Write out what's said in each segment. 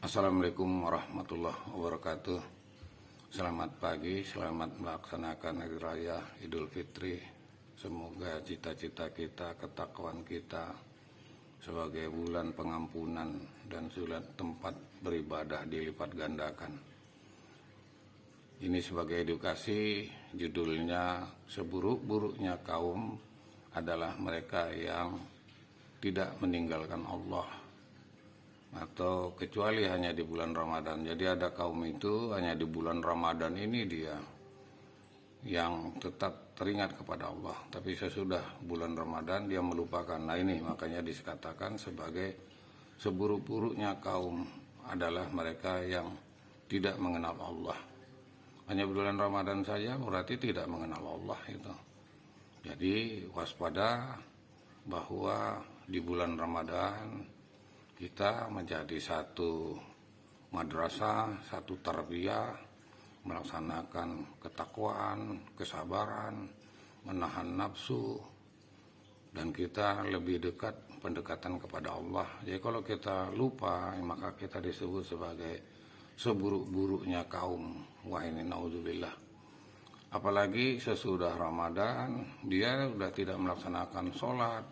Assalamualaikum warahmatullahi wabarakatuh. Selamat pagi, selamat melaksanakan Hari Raya Idul Fitri. Semoga cita-cita kita, ketakwaan kita sebagai bulan pengampunan dan sulit tempat beribadah dilipat gandakan. Ini sebagai edukasi, judulnya seburuk-buruknya kaum adalah mereka yang tidak meninggalkan Allah, atau kecuali hanya di bulan Ramadan. Jadi ada kaum itu hanya di bulan Ramadan ini dia yang tetap teringat kepada Allah, tapi sesudah bulan Ramadan dia melupakan. Nah ini makanya dikatakan sebagai seburuk-buruknya kaum adalah mereka yang tidak mengenal Allah. Hanya bulan Ramadan saja berarti tidak mengenal Allah itu. Jadi waspada bahwa di bulan Ramadan kita menjadi satu madrasah, satu tarbiyah, melaksanakan ketakwaan, kesabaran, menahan nafsu, dan kita lebih dekat pendekatan kepada Allah. Jadi kalau kita lupa, maka kita disebut sebagai seburuk-buruknya kaum. Wah ini naudzubillah. Apalagi sesudah Ramadan, dia sudah tidak melaksanakan sholat.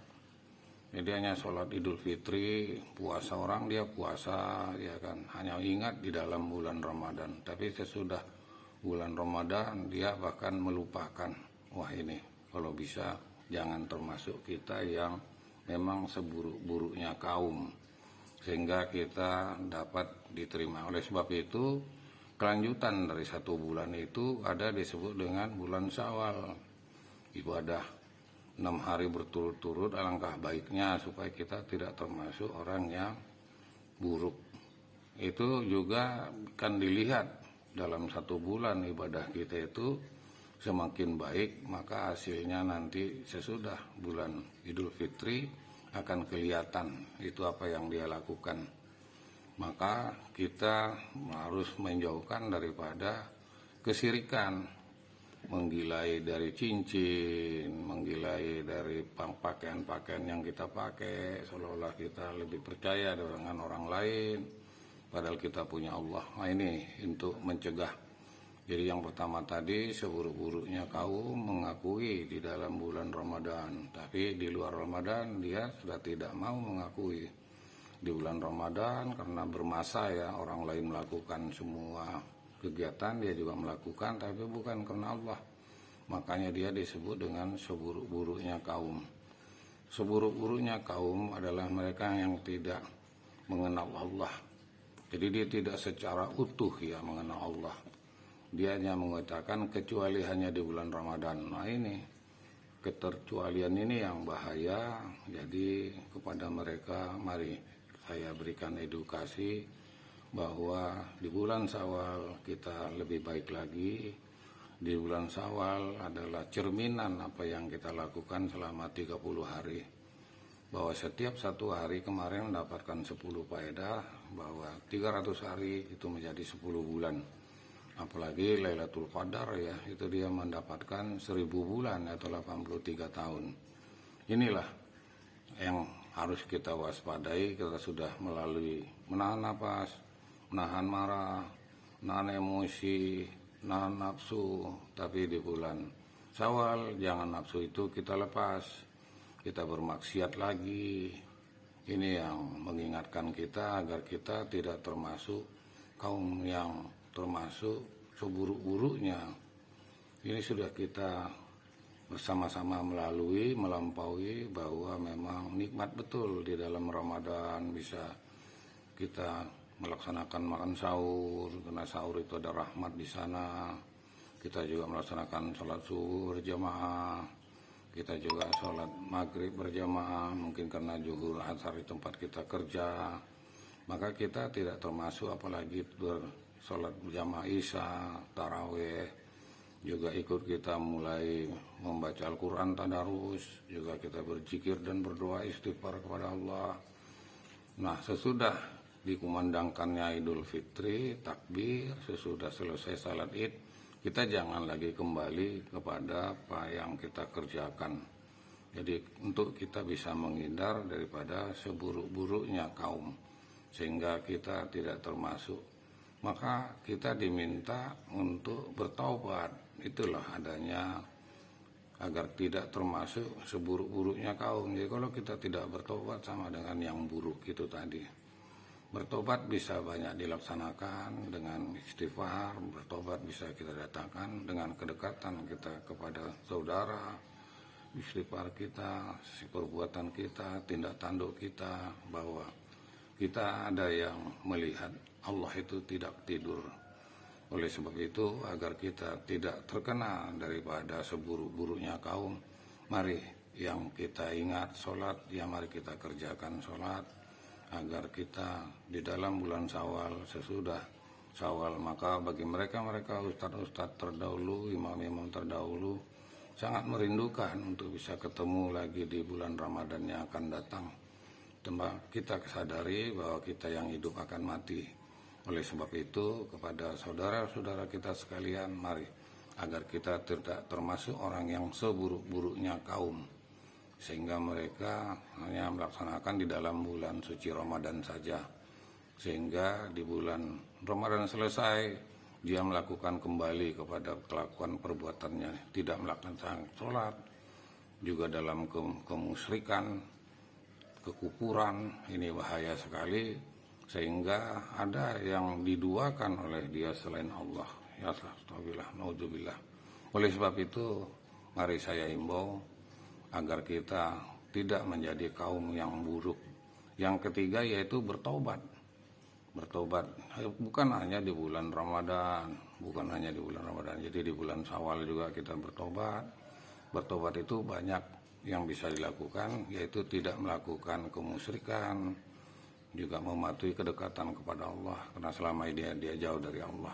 Jadi hanya sholat Idul Fitri, puasa orang dia puasa, ya kan, hanya ingat di dalam bulan Ramadan. Tapi sesudah bulan Ramadan dia bahkan melupakan. Wah ini kalau bisa jangan termasuk kita yang memang seburuk-buruknya kaum, sehingga kita dapat diterima. Oleh sebab itu kelanjutan dari satu bulan itu ada disebut dengan bulan Syawal, ibadah 6 hari berturut-turut. Alangkah baiknya supaya kita tidak termasuk orang yang buruk. Itu juga kan dilihat dalam satu bulan ibadah kita itu semakin baik, maka hasilnya nanti sesudah bulan Idul Fitri akan kelihatan itu apa yang dia lakukan. Maka kita harus menjauhkan daripada kesirikan, menggilai dari cincin, menggilai dari pakaian-pakaian yang kita pakai, seolah-olah kita lebih percaya dengan orang lain, padahal kita punya Allah. Nah ini untuk mencegah. Jadi yang pertama tadi, seburuk-buruknya kaum mengakui di dalam bulan Ramadan, tapi di luar Ramadan dia sudah tidak mau mengakui. Di bulan Ramadan karena bermasa ya, orang lain melakukan semua kegiatan dia juga melakukan, tapi bukan karena Allah. Makanya dia disebut dengan seburuk-buruknya kaum. Seburuk-buruknya kaum adalah mereka yang tidak mengenal Allah. Jadi dia tidak secara utuh ya mengenal Allah. Dia hanya mengatakan kecuali hanya di bulan Ramadan. Nah ini keterkecualian ini yang bahaya. Jadi kepada mereka mari saya berikan edukasi bahwa di bulan Syawal kita lebih baik lagi. Di bulan Syawal adalah cerminan apa yang kita lakukan selama 30 hari. Bahwa setiap satu hari kemarin mendapatkan 10 faedah, bahwa 300 hari itu menjadi 10 bulan. Apalagi Lailatul Qadar ya, itu dia mendapatkan 1000 bulan atau 83 tahun. Inilah yang harus kita waspadai. Kita sudah melalui menahan nafas, menahan marah, menahan emosi, menahan nafsu. Tapi di bulan Syawal jangan nafsu itu kita lepas, kita bermaksiat lagi. Ini yang mengingatkan kita agar kita tidak termasuk kaum yang termasuk seburuk-buruknya. Ini sudah kita bersama-sama melampaui bahwa memang nikmat betul di dalam Ramadan bisa kita melaksanakan makan sahur, karena sahur itu ada rahmat di sana. Kita juga melaksanakan sholat subuh berjamaah, kita juga sholat maghrib berjamaah, mungkin karena zuhur asar di tempat kita kerja. Maka kita tidak termasuk apalagi sholat berjamaah isya, taraweh. Juga ikut kita mulai membaca Al-Quran tadarus, juga kita berzikir dan berdoa istighfar kepada Allah. Nah sesudah dikumandangkannya Idul Fitri, takbir, sesudah selesai salat Id, kita jangan lagi kembali kepada apa yang kita kerjakan. Jadi untuk kita bisa menghindar daripada seburuk-buruknya kaum. sehingga kita tidak termasuk. Maka kita diminta untuk bertaubat. Itulah adanya agar tidak termasuk seburuk-buruknya kaum. Jadi kalau kita tidak bertobat sama dengan yang buruk itu tadi. Bertobat bisa banyak dilaksanakan dengan istighfar, bertobat bisa kita datangkan dengan kedekatan kita kepada saudara, istighfar kita, perbuatan kita, tindak tanduk kita, bahwa kita ada yang melihat Allah itu tidak tidur. Oleh sebab itu, agar kita tidak terkena daripada seburuk-buruknya kaum, mari yang kita ingat sholat, ya mari kita kerjakan sholat, agar kita di dalam bulan Syawal, sesudah Syawal, maka bagi mereka ustadz-ustadz terdahulu, imam-imam terdahulu, sangat merindukan untuk bisa ketemu lagi di bulan Ramadan yang akan datang. Kita sadari bahwa kita yang hidup akan mati. Oleh sebab itu, kepada saudara-saudara kita sekalian, mari agar kita tidak termasuk orang yang seburuk-buruknya kaum, sehingga mereka hanya melaksanakan di dalam bulan suci Ramadan saja, sehingga di bulan Ramadan selesai dia melakukan kembali kepada kelakuan perbuatannya, tidak melaksanakan sholat, juga dalam kemusyrikan, kekufuran. Ini bahaya sekali, sehingga ada yang diduakan oleh dia selain Allah. Ya astagfirullah, naudzubillah. Oleh sebab itu, mari saya himbau agar kita tidak menjadi kaum yang buruk. Yang ketiga yaitu bertobat. Bertobat bukan hanya di bulan Ramadan, jadi di bulan Syawal juga kita bertobat. Bertobat itu banyak yang bisa dilakukan, yaitu tidak melakukan kemusyrikan, juga mematuhi kedekatan kepada Allah, karena selama ini dia jauh dari Allah.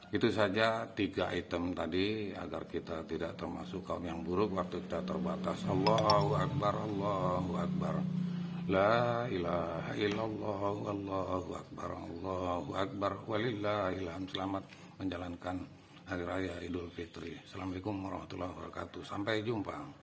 Itu saja 3 item tadi agar kita tidak termasuk kaum yang buruk. Waktu kita terbatas. Allahu Akbar, Allahu Akbar. La ilaha illallah, Allahu Akbar, Allahu Akbar. Walillahil hamd. Selamat menjalankan Hari Raya Idul Fitri. Assalamualaikum warahmatullahi wabarakatuh. Sampai jumpa.